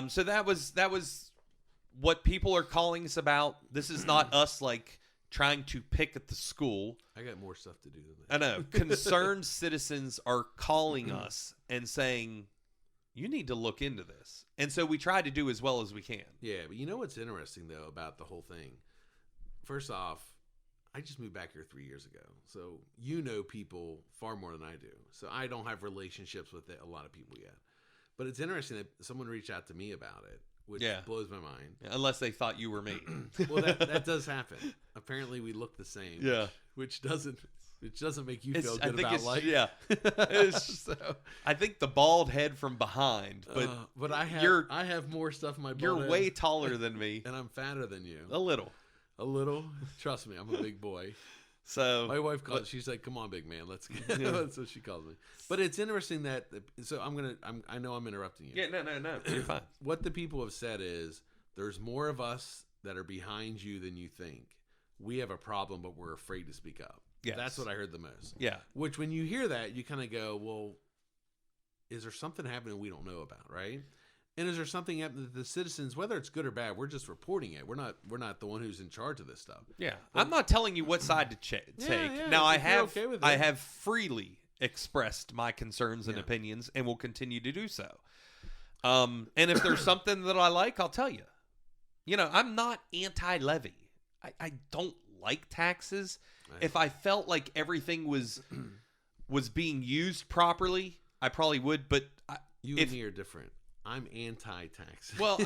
So that was what people are calling us about. This is not us like trying to pick at the school. I got more stuff to do than that. I know. Concerned citizens are calling us and saying, you need to look into this. And so we try to do as well as we can. Yeah, but you know what's interesting, though, about the whole thing? First off, I just moved back here 3 years ago. So you know people far more than I do. So I don't have relationships with a lot of people yet. But it's interesting that someone reached out to me about it, which blows my mind. Unless they thought you were me. Well, that does happen. Apparently, we look the same. Yeah. Which doesn't make you feel good about life. Yeah. So, I think the bald head from behind, but I have more stuff in my bald You're head, way taller than me. and I'm fatter than you. A little. A little? Trust me, I'm a big boy. So my wife calls. She's like, "Come on, big man, let's get." That's what she calls me. But it's interesting that. So I know I'm interrupting you. Yeah, no. You're fine. What the people have said is there's more of us that are behind you than you think. We have a problem, but we're afraid to speak up. Yes. That's what I heard the most. Yeah. Which, when you hear that, you kind of go, "Well, is there something happening we don't know about, right?" And is there something happening that the citizens, whether it's good or bad, we're just reporting it. We're not the one who's in charge of this stuff. Yeah, I'm not telling you what side to take. Yeah, now I have freely expressed my concerns and opinions, and will continue to do so. And if there's something that I like, I'll tell you. You know, I'm not anti-levy. I don't like taxes. If I felt like everything was being used properly, I probably would. But and me are different. I'm anti-tax. Well,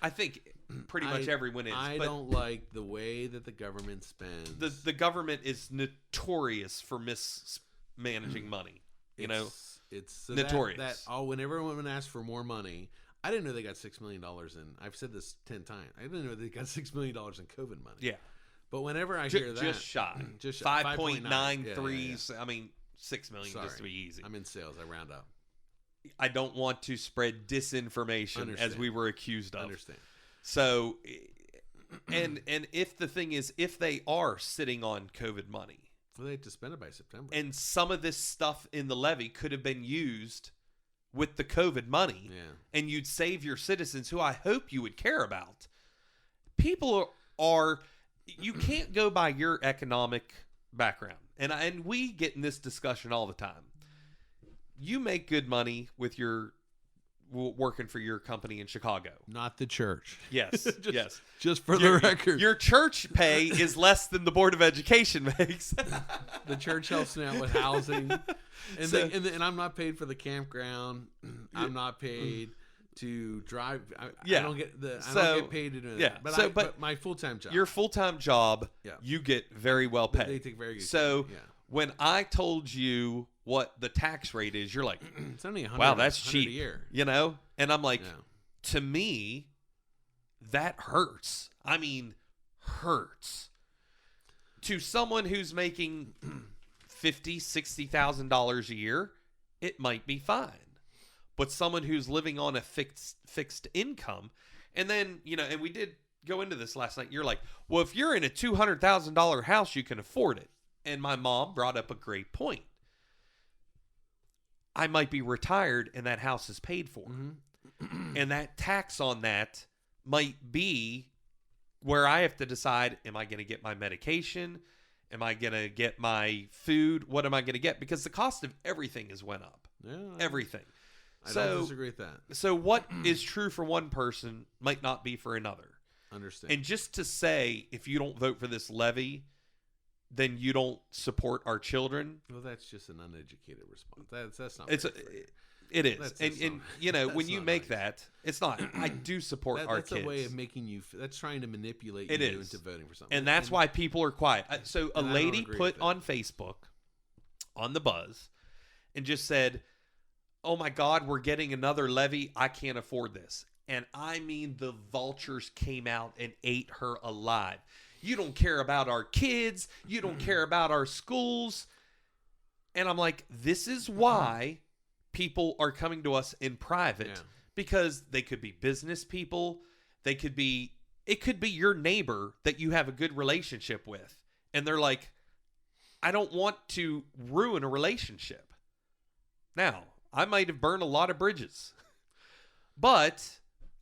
I think pretty much everyone is. I don't like the way that the government spends. The government is notorious for mismanaging money. It's notorious. Whenever everyone asks for more money, I didn't know they got $6 million in. I've said this 10 times. I didn't know they got $6 million in COVID money. Yeah, but whenever I hear that, just 5.93. I mean, $6 million just to be easy. I'm in sales. I round up. I don't want to spread disinformation as we were accused of. Understand. So, and if the thing is, if they are sitting on COVID money, well, they have to spend it by September. And some of this stuff in the levy could have been used with the COVID money, and you'd save your citizens, who I hope you would care about. People are you can't go by your economic background, and we get in this discussion all the time. You make good money with your working for your company in Chicago. Not the church. Yes, yes. Just for the record. Your church pay is less than the Board of Education makes. The church helps me out with housing. And I'm not paid for the campground. I'm not paid to drive. I don't get paid to do that. Yeah. But my full-time job. Your full-time job, you get very well paid. They take very good care. When I told you what the tax rate is, you're like, it's only $100. Wow, that's cheap. A year. And I'm like, to me, that hurts. I mean, hurts. To someone who's making $50,000-$60,000 a year, it might be fine. But someone who's living on a fixed income, and then, and we did go into this last night. You're like, well, if you're in a $200,000 house, you can afford it. And my mom brought up a great point. I might be retired and that house is paid for. Mm-hmm. And that tax on that might be where I have to decide, am I going to get my medication? Am I going to get my food? What am I going to get? Because the cost of everything has went up. Yeah, everything. I don't disagree with that. So what is true for one person might not be for another. Understand. And just to say, if you don't vote for this levy, then you don't support our children. Well, that's just an uneducated response. That's not. It is, and when you make that, it's not. I do support our kids. That's a way of making you. That's trying to manipulate you into voting for something, and that's why people are quiet. So a lady put on Facebook, on the Buzz, and just said, "Oh my God, we're getting another levy. I can't afford this." And I mean, the vultures came out and ate her alive. You don't care about our kids. You don't care about our schools. And I'm like, this is why people are coming to us in private, because they could be business people. It could be your neighbor that you have a good relationship with. And they're like, I don't want to ruin a relationship. Now, I might have burned a lot of bridges, but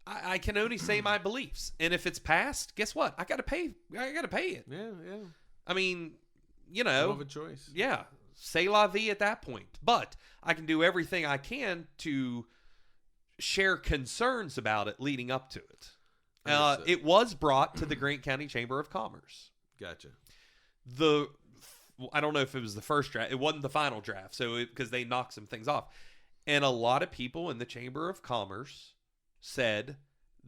I can only say my beliefs, and if it's passed, guess what? I gotta pay it. Yeah. I mean, You don't have a choice. Yeah, c'est la vie at that point. But I can do everything I can to share concerns about it leading up to it. It was brought to the Grant County Chamber of Commerce. Gotcha. I don't know if it was the first draft. It wasn't the final draft, so because they knocked some things off. And a lot of people in the Chamber of Commerce said,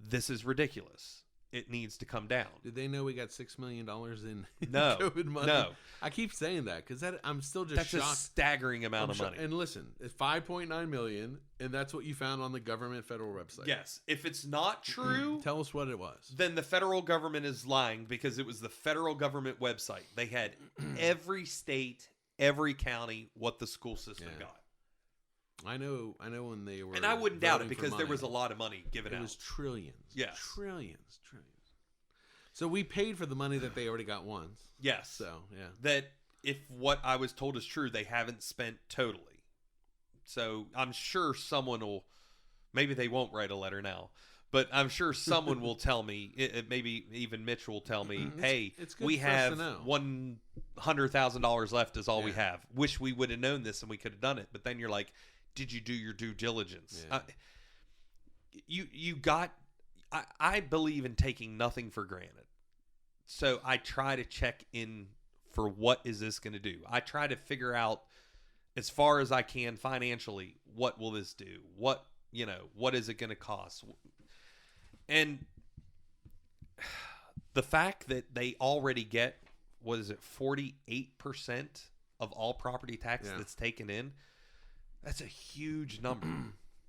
this is ridiculous. It needs to come down. Did they know we got $6 million in no, COVID money? No. I keep saying that because I'm still just that's shocked. That's a staggering amount of money. And listen, it's $5.9 million, and that's what you found on the government federal website. Yes. If it's not true, tell us what it was. Then the federal government is lying because it was the federal government website. They had every state, every county, what the school system got. I know when they were, and I wouldn't doubt it because there was a lot of money given out. It was trillions. Yes. Trillions. So we paid for the money that they already got once. Yes. So, yeah. That if what I was told is true, they haven't spent totally. So I'm sure someone will, maybe they won't write a letter now, but I'm sure someone will tell me, maybe even Mitch will tell me, hey, we have $100,000 left is all we have. Wish we would have known this and we could have done it. But then you're like, did you do your due diligence? Yeah. I believe in taking nothing for granted. So I try to check in for what is this going to do. I try to figure out as far as I can financially, what will this do? What is it going to cost? And the fact that they already get, 48% of all property tax that's taken in, that's a huge number.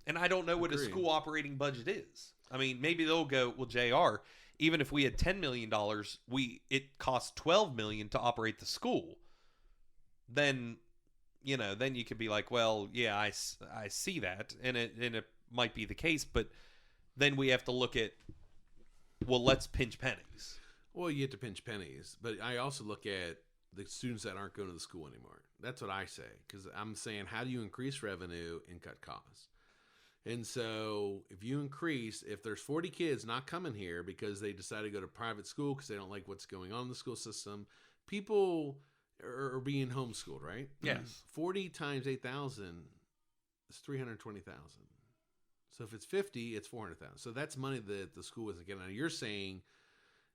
And I don't know what a school operating budget is. I mean, maybe they'll go, well, JR, even if we had $10 million, it costs $12 million to operate the school. Then you could be like, well, yeah, I see that, and it might be the case, but then we have to look at, well, let's pinch pennies. Well, you have to pinch pennies, but I also look at the students that aren't going to the school anymore. That's what I say, because I'm saying, how do you increase revenue and cut costs? And so if there's 40 kids not coming here because they decide to go to private school because they don't like what's going on in the school system, people are being homeschooled, right? Yes. 40 times 8,000 is 320,000. So if it's 50, it's 400,000. So that's money that the school isn't getting. Now you're saying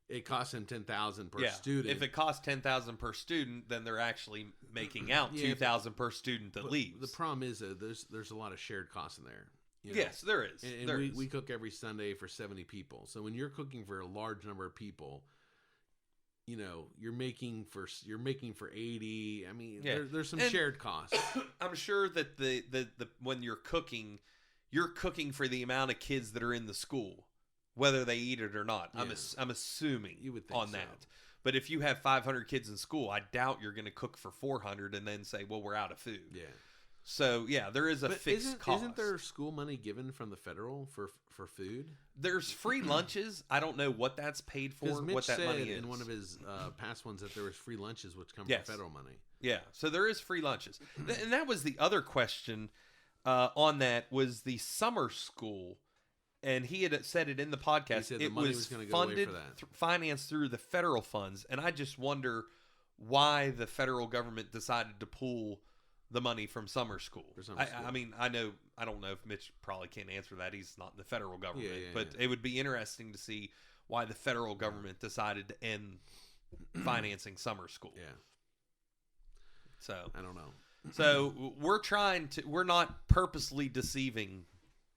it costs them $10,000 per student. If it costs $10,000 per student, then they're actually making out $2,000 per student that leaves. The problem is there's a lot of shared costs in there. Yes, there is. And we cook every Sunday for 70 people. So when you're cooking for a large number of people, you're making for 80. I mean, there's some shared costs. I'm sure that the when you're cooking for the amount of kids that are in the school, whether they eat it or not. Yeah. I'm assuming you would think on that. But if you have 500 kids in school, I doubt you're going to cook for 400 and then say, well, we're out of food. Yeah. So, yeah, there is a fixed cost. Isn't there school money given from the federal for food? There's free lunches. I don't know what that's paid for, what that money is. In one of his past ones that there was free lunches, which come from federal money. Yeah, so there is free lunches. And that was the other question on that was the summer school. And he had said it in the podcast. It was funded, financed through the federal funds. And I just wonder why the federal government decided to pull the money from summer school. I mean, I don't know if Mitch probably can't answer that. He's not in the federal government, but it would be interesting to see why the federal government decided to end financing summer school. Yeah. So I don't know. So we're not purposely deceiving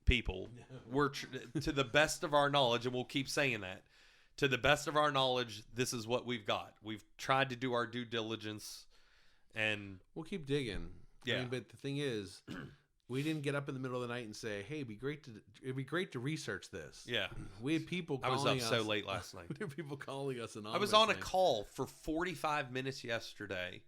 people. We're to the best of our knowledge, and we'll keep saying that. To the best of our knowledge, this is what we've got. We've tried to do our due diligence. And we'll keep digging. Yeah. I mean, but the thing is, we didn't get up in the middle of the night and say, "Hey, it'd be great to research this." Yeah. We had people calling us. I was up so late last night. We had people calling us I was on a call for 45 minutes yesterday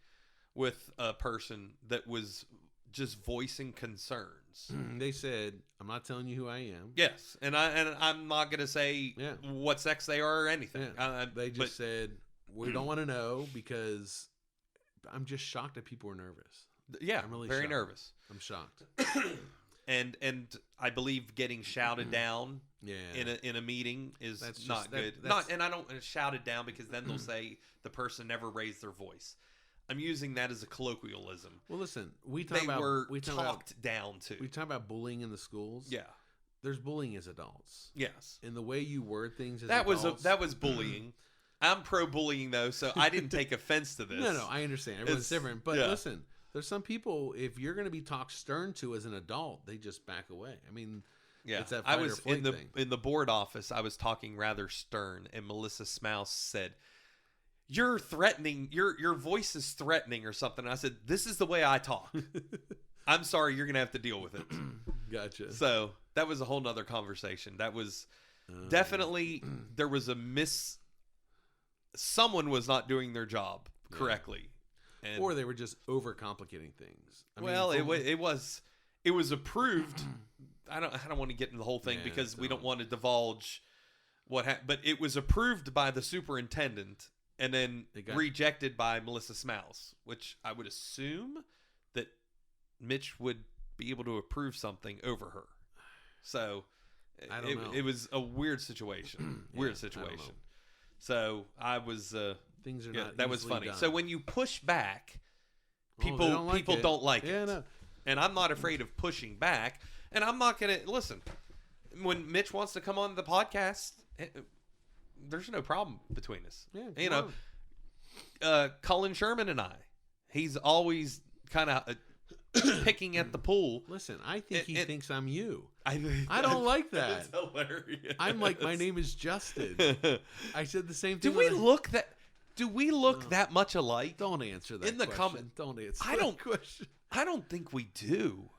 with a person that was just voicing concerns. They said, "I'm not telling you who I am." Yes, and I'm not going to say what sex they are or anything. Yeah. They just said, "We don't want to know because." I'm just shocked that people are nervous. Yeah, I'm really very shocked. nervous. I'm shocked. And I believe getting shouted down Yeah. in a meeting is That's not just- good. And I don't shout it down because then they'll say the person never raised their voice. I'm using that as a colloquialism. Well, listen, They were talked down to. We talk about bullying in the schools. Yeah. There's bullying as adults. Yes. And the way you word things as That adults. was bullying. I'm pro bullying though, so I didn't take offense to this. No, I understand. Everyone's different. But yeah. listen, there's some people, if you're going to be talked stern to as an adult, they just back away. I mean, yeah. it's that I fight or was flight thing. in the board office. I was talking rather stern, and Melissa Smouse said, "You're threatening. Your voice is threatening, or something." And I said, "This is the way I talk. I'm sorry. You're gonna have to deal with it." Gotcha. So that was a whole nother conversation. That was definitely there was a someone was not doing their job correctly. And, or they were just overcomplicating things. I mean, it was approved. I don't want to get into the whole thing because we don't want to divulge what happened. But it was approved by the superintendent and then rejected by Melissa Smouse, which I would assume that Mitch would be able to approve something over her. So I don't know. It was a weird situation. Weird situation. So I was things are not. That was funny. Done. So when you push back, people don't like don't like it. No. And I'm not afraid of pushing back. And I'm not gonna listen. When Mitch wants to come on the podcast, there's no problem between us. Yeah, Cullen Sherman and I. He's always kind of picking at the pool. Listen, I think he thinks I'm you. I don't like that. That's hilarious. I'm like, my name is Justin. I said the same thing. Do we look that much alike? Don't answer that in the question. comment. Don't answer that question. I don't think we do.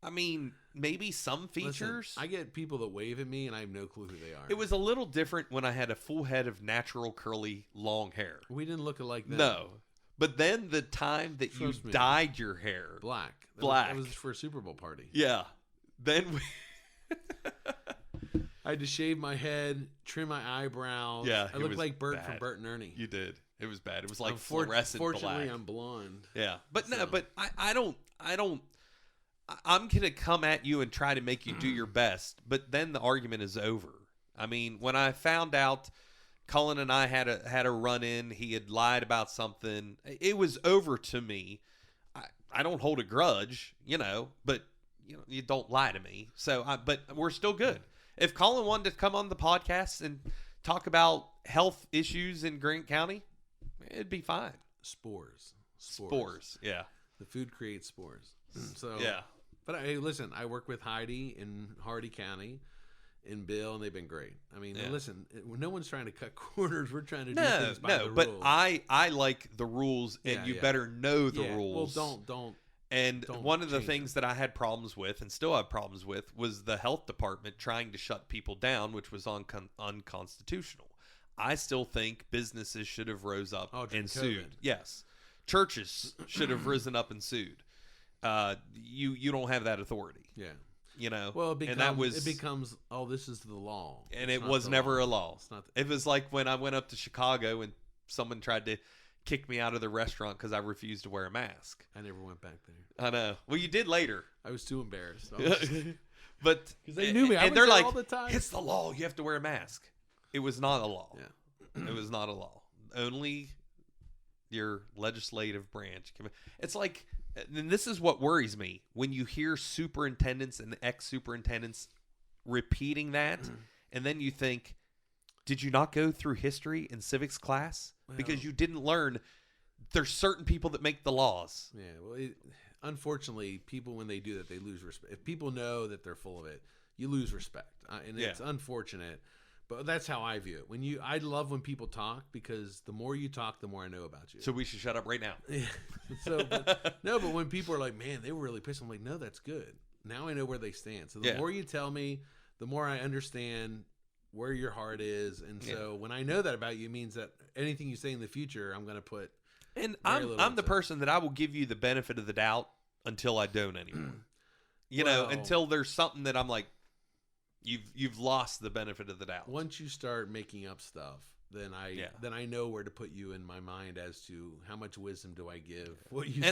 I mean, maybe some features. Listen, I get people that wave at me, and I have no clue who they are. It was a little different when I had a full head of natural curly long hair. We didn't look alike then. No. But then the time that you dyed your hair black. That was for a Super Bowl party. Yeah. Then I had to shave my head, trim my eyebrows. Yeah. I looked like Bert from Bert and Ernie. You did. It was bad. It was like fluorescent black. Fortunately, I'm blonde. Yeah. But no, but I don't I'm going to come at you and try to make you do your best, but then the argument is over. I mean, when I found out Cullen and I had a run-in, he had lied about something, it was over to me. I don't hold a grudge, but you don't lie to me. So, but we're still good. If Cullen wanted to come on the podcast and talk about health issues in Grant County, it'd be fine. Spores. Yeah. The food creates spores. So yeah. But hey, listen, I work with Heidi in Hardy County and Bill, and they've been great. I mean, listen, no one's trying to cut corners. We're trying to do things by the rules. But I like the rules, and you better know the rules. Well, don't. And one of the things that I had problems with, and still have problems with, was the health department trying to shut people down, which was unconstitutional. I still think businesses should have rose up and sued. Yes, churches should have risen up and sued. You don't have that authority. Yeah. Well, it becomes this is the law. And it was never a law. It was like when I went up to Chicago and someone tried to kick me out of the restaurant because I refused to wear a mask. I never went back there. I know. Well, you did later. I was too embarrassed. But because they knew me. And they're like, all the time. It's the law. You have to wear a mask. It was not a law. Yeah. It was not a law. Only your legislative branch. It's like, and this is what worries me, when you hear superintendents and ex-superintendents repeating that, and then you think, did you not go through history in civics class? Because you didn't learn there's certain people that make the laws. Yeah, well, unfortunately, people, when they do that, they lose respect. If people know that they're full of it, you lose respect. And it's unfortunate. But that's how I view it. I love when people talk, because the more you talk, the more I know about you. So we should shut up right now. Yeah. But when people are like, man, they were really pissed, I'm like, no, that's good. Now I know where they stand. So the more you tell me, the more I understand where your heart is. And so when I know that about you, it means that anything you say in the future, I'm going to put. And I'm the person that I will give you the benefit of the doubt until I don't anymore. Until there's something that I'm like, you've lost the benefit of the doubt. Once you start making up stuff, then I know where to put you in my mind as to how much wisdom do I give. What you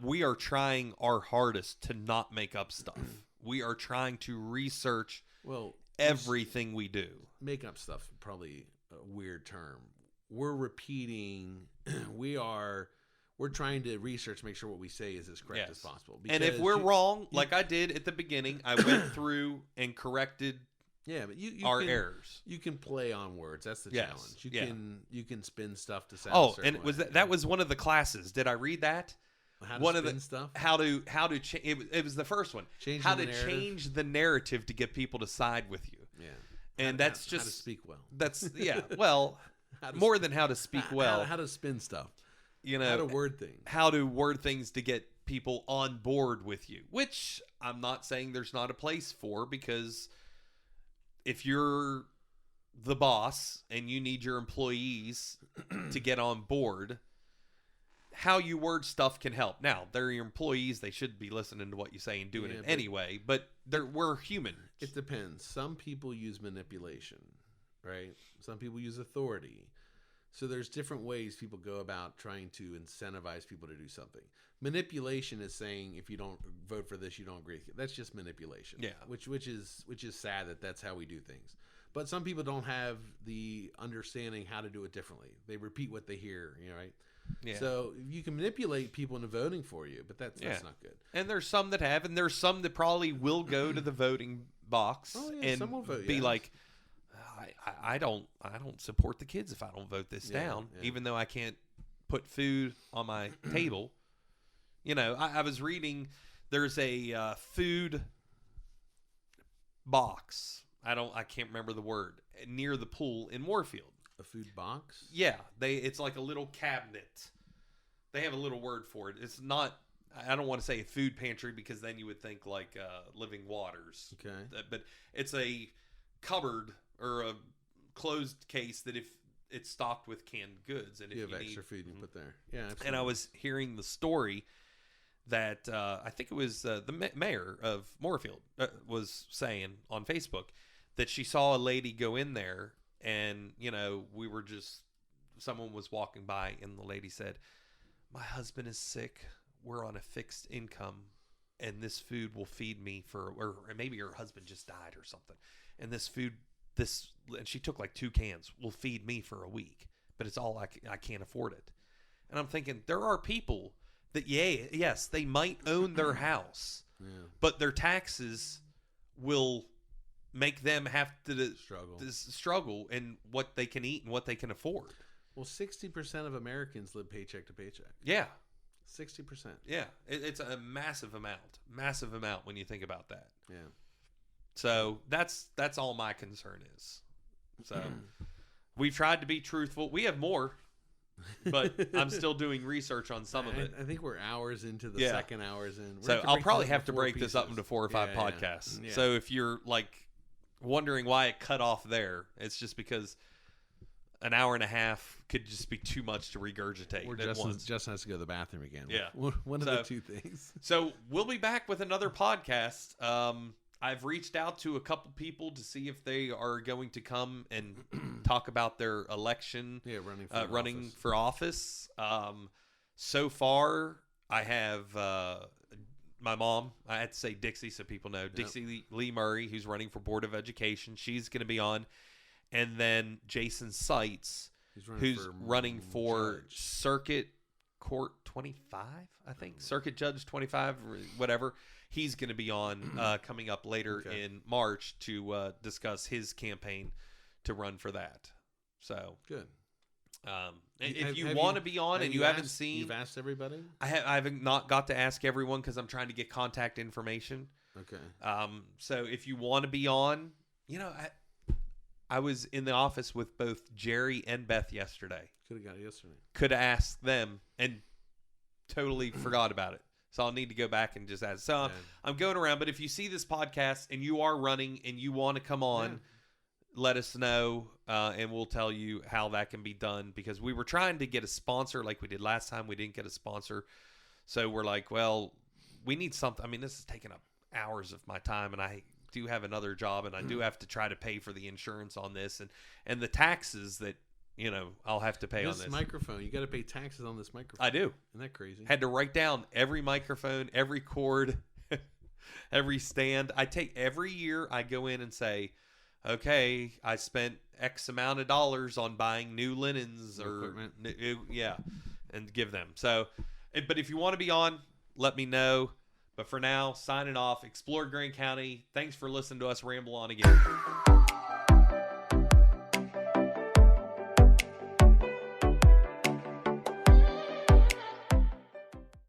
we are trying our hardest to not make up stuff. We are trying to research everything we do. Make up stuff, probably a weird term. We're repeating. We're trying to research, make sure what we say is as correct as possible. And if we're wrong, like I did at the beginning, I went through and corrected. Yeah, but our errors. You can play on words. That's the challenge. You can spin stuff to sound. Oh, and that was one of the classes. Did I read that? How to spin stuff. How to it was the first one. How to change the narrative to get people to side with you. Yeah, and that's just how to speak well. That's well, more than how to speak well. How to spin stuff. How to word things. How to word things to get people on board with you. Which I'm not saying there's not a place for, because if you're the boss and you need your employees to get on board, how you word stuff can help. Now, they're your employees. They should be listening to what you say and doing it anyway, but we're human. It depends. Some people use manipulation, right? Some people use authority. So there's different ways people go about trying to incentivize people to do something. Manipulation is saying, if you don't vote for this, you don't agree. That's just manipulation. Yeah. Which is sad that that's how we do things. But some people don't have the understanding how to do it differently. They repeat what they hear, right? Yeah. So you can manipulate people into voting for you, but that's not good. And there's some that have, and there's some that probably will go to the voting box and some will vote, be like, I don't support the kids if I don't vote this down, even though I can't put food on my table. I was reading, there's a food box. I can't remember the word, near the pool in Moorfield. A food box? Yeah, it's like a little cabinet. They have a little word for it. It's not, I don't want to say a food pantry, because then you would think like Living Waters. Okay. But it's a cupboard or a closed case that if it's stocked with canned goods, and if you have extra food you put there. Yeah, absolutely. And I was hearing the story that I think it was the mayor of Moorfield was saying on Facebook that she saw a lady go in there, and someone was walking by, and the lady said, "My husband is sick. We're on a fixed income, and this food will feed me or maybe her husband just died or something, and this food." And she took like 2 cans, will feed me for a week, but it's all I can't afford it. And I'm thinking, there are people that, yes, they might own their house, but their taxes will make them have to struggle in what they can eat and what they can afford. Well, 60% of Americans live paycheck to paycheck. Yeah. 60%. Yeah. It's a massive amount when you think about that. Yeah. So that's all my concern is. So we've tried to be truthful. We have more, but I'm still doing research on some of it. I think we're hours into the second hours in. So I'll probably have to break this up into 4 or 5 podcasts. Yeah. So if you're like wondering why it cut off there, it's just because an hour and a half could just be too much to regurgitate. Or Justin has to go to the bathroom again. Yeah. One of the two things. So we'll be back with another podcast. I've reached out to a couple people to see if they are going to come and talk about their election. Yeah, running for office. So far, I have my mom. I had to say Dixie so people know. Yep. Dixie Lee Murray, who's running for Board of Education. She's going to be on. And then Jason Seitz, who's running for Circuit Court 25, I think. Circuit Judge 25, or whatever. He's going to be on coming up later in March to discuss his campaign to run for that. So good. If you want to be on and you haven't seen, you've asked everybody. I haven't not got to ask everyone because I'm trying to get contact information. Okay. So if you want to be on, I was in the office with both Jerry and Beth yesterday. Could have got it yesterday. Could have asked them and totally forgot about it. So I'll need to go back and just ask. So I'm going around. But if you see this podcast and you are running and you want to come on, let us know, and we'll tell you how that can be done. Because we were trying to get a sponsor like we did last time. We didn't get a sponsor. So we're like, well, we need something. I mean, this is taking up hours of my time, and I do have another job, and I do have to try to pay for the insurance on this and the taxes that, you know, I'll have to pay on this. This microphone, you got to pay taxes on this microphone. I do. Isn't that crazy? Had to write down every microphone, every cord, every stand. Every year I go in and say, okay, I spent X amount of dollars on buying new linens or equipment. And give them. So, but if you want to be on, let me know. But for now, signing off. Explore Grand County. Thanks for listening to us ramble on again.